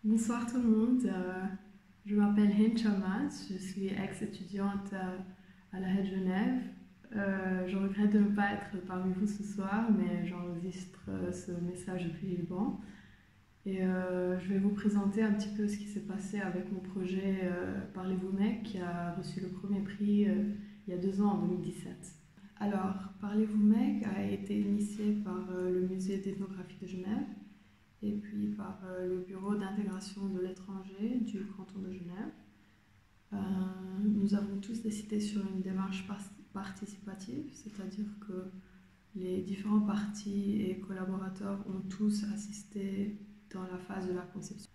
Bonsoir tout le monde, je m'appelle Hind Chamad, je suis ex-étudiante à la Haute Genève. Je regrette de ne pas être parmi vous ce soir, mais j'enregistre ce message depuis Liban. Et je vais vous présenter un petit peu ce qui s'est passé avec mon projet Parlez-vous mec, qui a reçu le premier prix il y a 2 ans, en 2017. Alors, Parlez-vous mec a été initié par le musée d'ethnographie de Genève et puis par le bureau d'intégration de l'étranger du canton de Genève. Nous avons tous décidé sur une démarche participative, c'est-à-dire que les différents partis et collaborateurs ont tous assisté dans la phase de la conception.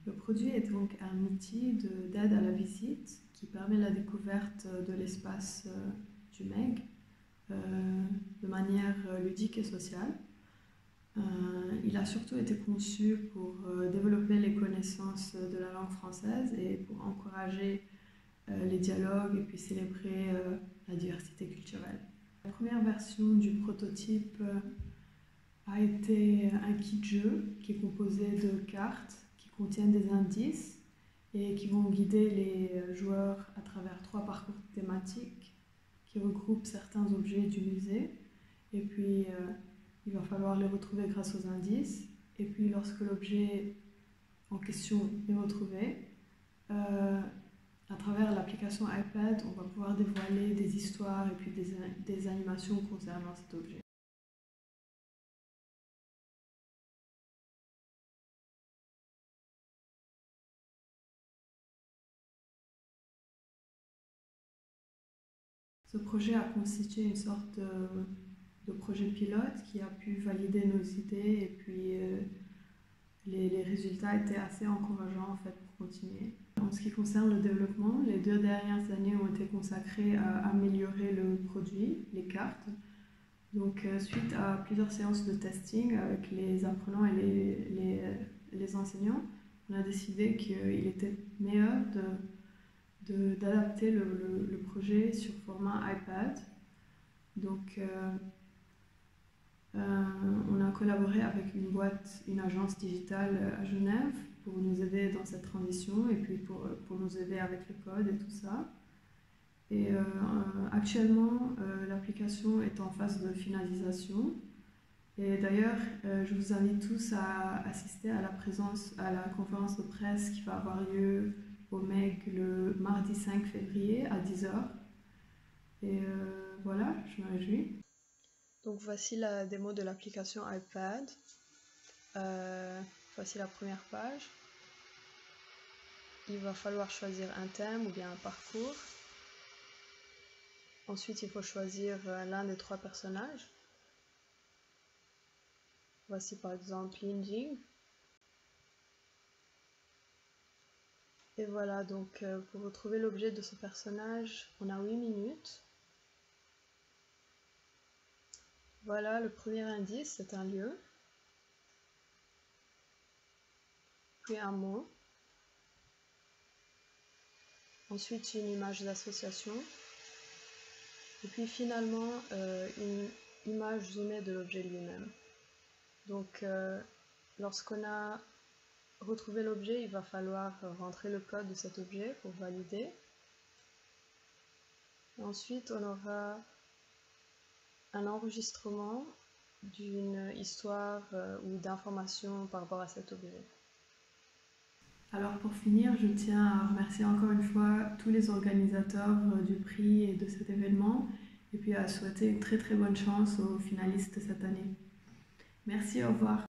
Le produit est donc un outil d'aide à la visite qui permet la découverte de l'espace du MEG de manière ludique et sociale. Il a surtout été conçu pour développer les connaissances de la langue française et pour encourager les dialogues et puis célébrer la diversité culturelle. La première version du prototype a été un kit jeu qui est composé de cartes qui contiennent des indices et qui vont guider les joueurs à travers 3 parcours thématiques qui regroupent certains objets du musée. Et puis il va falloir les retrouver grâce aux indices. Et puis lorsque l'objet en question est retrouvé, à travers l'application iPad, on va pouvoir dévoiler des histoires et puis des animations concernant cet objet. Ce projet a constitué une sorte de projet pilote qui a pu valider nos idées et puis les résultats étaient assez encourageants en fait pour continuer. En ce qui concerne le développement, les 2 dernières années ont été consacrées à améliorer le produit, les cartes. Donc suite à plusieurs séances de testing avec les apprenants et les enseignants, on a décidé qu'il était meilleur d'adapter le projet sur format iPad. Donc on a collaboré avec une agence digitale à Genève pour nous aider dans cette transition et puis pour nous aider avec le code et tout ça. Et actuellement, l'application est en phase de finalisation. Et d'ailleurs, je vous invite tous à assister à la conférence de presse qui va avoir lieu au MEG le mardi 5 février à 10h. Et voilà, je me réjouis. Donc voici la démo de l'application iPad. Voici la première page. Il va falloir choisir un thème ou bien un parcours. Ensuite, il faut choisir l'un des 3 personnages. Voici par exemple Yinjing. Et voilà, donc pour retrouver l'objet de ce personnage, on a 8 minutes. Voilà, le premier indice, c'est un lieu. Puis un mot. Ensuite, une image d'association. Et puis finalement, une image zoomée de l'objet lui-même. Donc, lorsqu'on a retrouvé l'objet, il va falloir rentrer le code de cet objet pour valider. Et ensuite, on aura un enregistrement d'une histoire ou d'information par rapport à cet objet. Alors pour finir, je tiens à remercier encore une fois tous les organisateurs du prix et de cet événement et puis à souhaiter une très très bonne chance aux finalistes cette année. Merci, au revoir.